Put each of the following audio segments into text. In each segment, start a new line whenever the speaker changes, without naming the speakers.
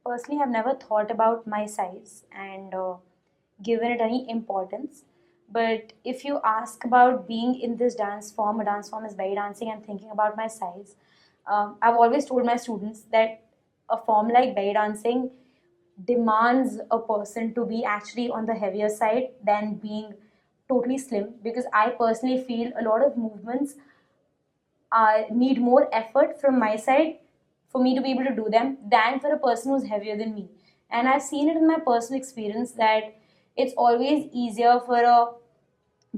personally have never thought about my size and given it any importance. But if you ask about being in this dance form, a dance form is belly dancing, and thinking about my size, I've always told my students that a form like belly dancing demands a person to be actually on the heavier side than being totally slim, because I personally feel a lot of movements need more effort from my side for me to be able to do them than for a person who's heavier than me. And I've seen it in my personal experience that it's always easier for a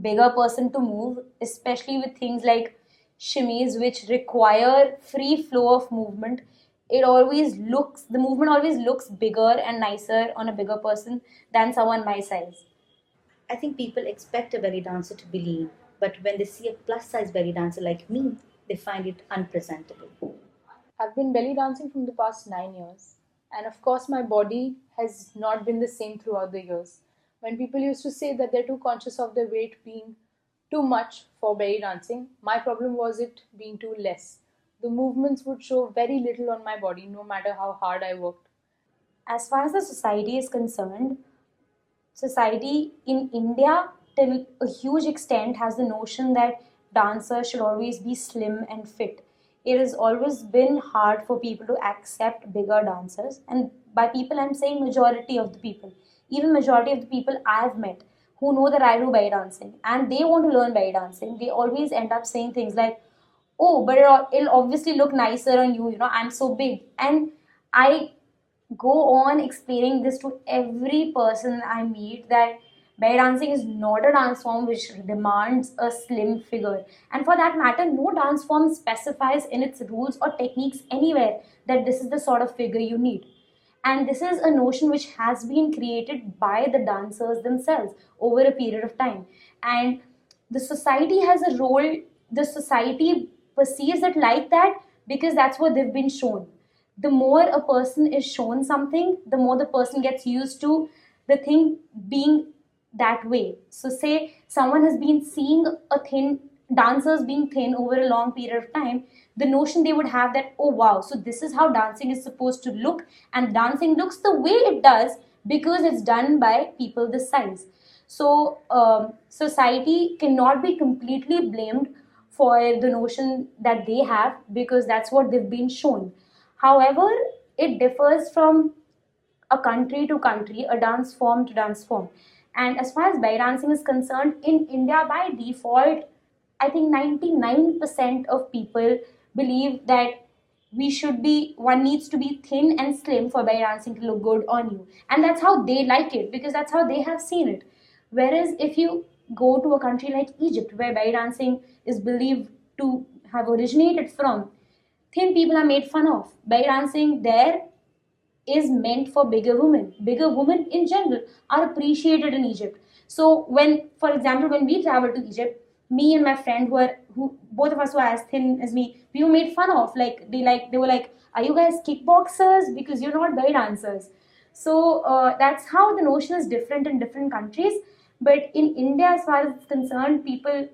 bigger person to move, especially with things like shimmies, which require free flow of movement. The movement always looks bigger and nicer on a bigger person than someone my size.
I think people expect a belly dancer to be lean, but when they see a plus size belly dancer like me, they find it unpresentable.
I've been belly dancing from the past 9 years, and of course, my body has not been the same throughout the years. When people used to say that they're too conscious of their weight being too much for belly dancing, my problem was it being too less. The movements would show very little on my body, no matter how hard I worked.
As far as the society is concerned, society in India, till a huge extent, has the notion that dancers should always be slim and fit. It has always been hard for people to accept bigger dancers, and by people, I'm saying majority of the people, even majority of the people I've met who know that I do belly dancing and they want to learn belly dancing, they always end up saying things like, "Oh, but it'll obviously look nicer on you. You know, I'm so big." And I go on explaining this to every person I meet that belly dancing is not a dance form which demands a slim figure. And for that matter, no dance form specifies in its rules or techniques anywhere that this is the sort of figure you need. And this is a notion which has been created by the dancers themselves over a period of time. And the society has a role, the society perceives it like that because that's what they've been shown. The more a person is shown something, the more the person gets used to the thing being that way. So, say someone has been seeing a thin dancers being thin over a long period of time, the notion they would have that, oh wow, so this is how dancing is supposed to look, and dancing looks the way it does because it's done by people this size. So, society cannot be completely blamed for the notion that they have because that's what they've been shown. However, it differs from a country to country, a dance form to dance form. And as far as belly dancing is concerned, in India by default, I think 99% of people believe that one needs to be thin and slim for belly dancing to look good on you. And that's how they like it because that's how they have seen it. Whereas if you go to a country like Egypt, where belly dancing is believed to have originated from, thin people are made fun of. Belly dancing there is meant for bigger women. Bigger women in general are appreciated in Egypt. So for example, when we traveled to Egypt, me and my friend who both of us were as thin as me, we were made fun of. They were like, "Are you guys kickboxers? Because you're not belly dancers." So that's how the notion is different in different countries. But in India, as far as it's concerned, people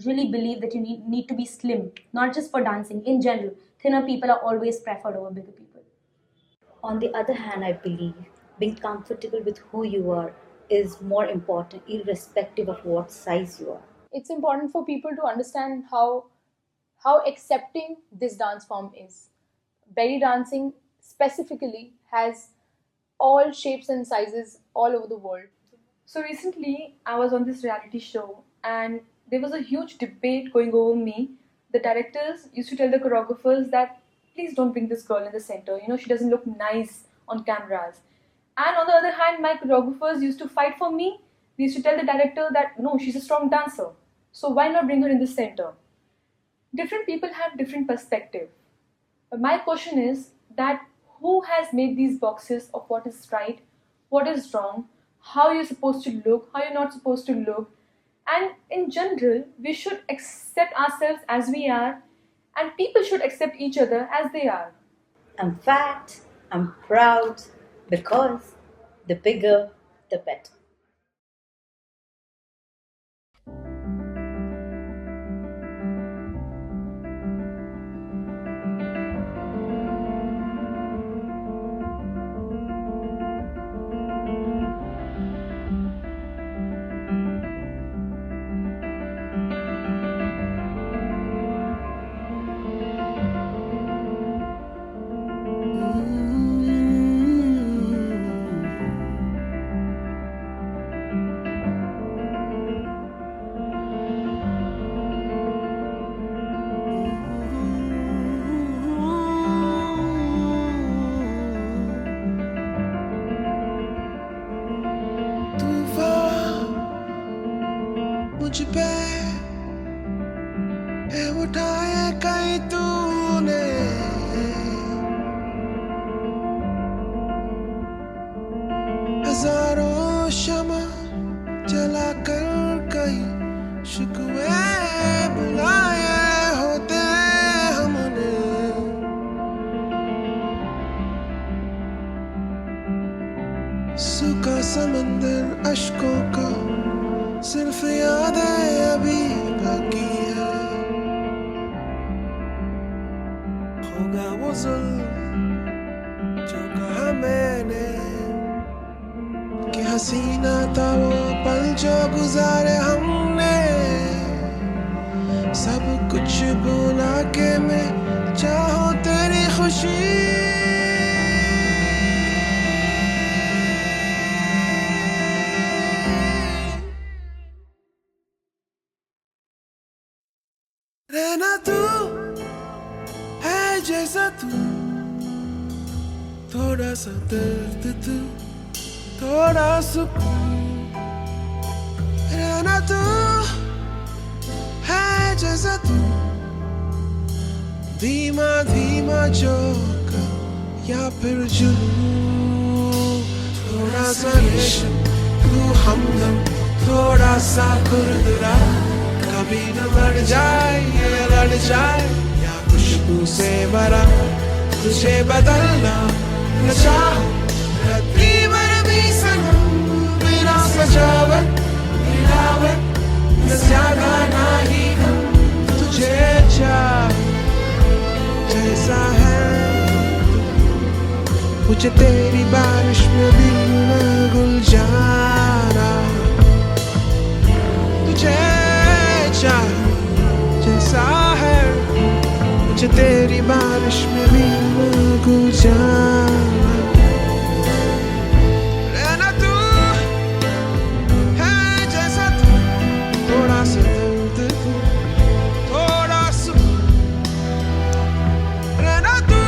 really believe that you need to be slim, not just for dancing. In general, thinner people are always preferred over bigger people.
On the other hand, I believe being comfortable with who you are is more important, irrespective of what size you are.
It's important for people to understand how accepting this dance form is. Belly dancing specifically has all shapes and sizes all over the world.
So recently, I was on this reality show, and there was a huge debate going over me. The directors used to tell the choreographers that please don't bring this girl in the center. You know, she doesn't look nice on cameras. And on the other hand, my choreographers used to fight for me. They used to tell the director that no, she's a strong dancer. So why not bring her in the center? Different people have different perspective. But my question is that who has made these boxes of what is right, what is wrong, how you're supposed to look, how you're not supposed to look. And in general, we should accept ourselves as we are, and people should accept each other as they are.
I'm fat, I'm proud, because the bigger, the better.
समंदर अश्कों का सिर्फ याद है अभी बाकी है। होगा वो जुल्म जो कहा मैंने कि हसीना था वो पल जो गुजारे हमने। सब कुछ भुला के मैं चाहूं तेरी खुशी। रहना तू है जैसा तू, थोड़ा सा दर्द तू, थोड़ा सुकून। रहना तू है जैसा तू, धीमा धीमा चौका या फिर जुनून। थोड़ा सा रेशम तू हमदम, थोड़ा सा खुरदुरा। कभी न मर जाए ये लड़ जाए या खुशबू से भरा। तुझे बदलना न चाहूं रत्ती भर भी सनम, बिना सजावट गिरावट न ज्यादा ना ही कम। तुझे चाह जैसा है मुझे तेरी बारिश में भी न गुलजारा। तुझे चाह जैसा है मुझे तेरी बारिश में भी न गुलजारा। रहना तू है जैसा तू, थोड़ा सा दर्द तू, थोड़ा सुकून। रहना तू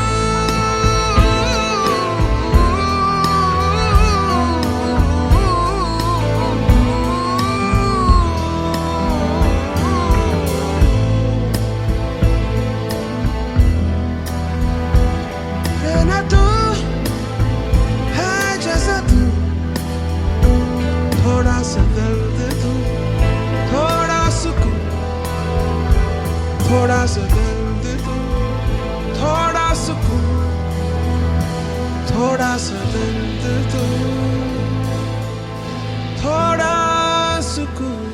रहना तू है जैसा तू, थोड़ा सा दर्द तू, थोड़ा सुकून। थोड़ा सा दर्द तू, थोड़ा सुकून। थोड़ा सा दर्द तू, थोड़ा सुकून।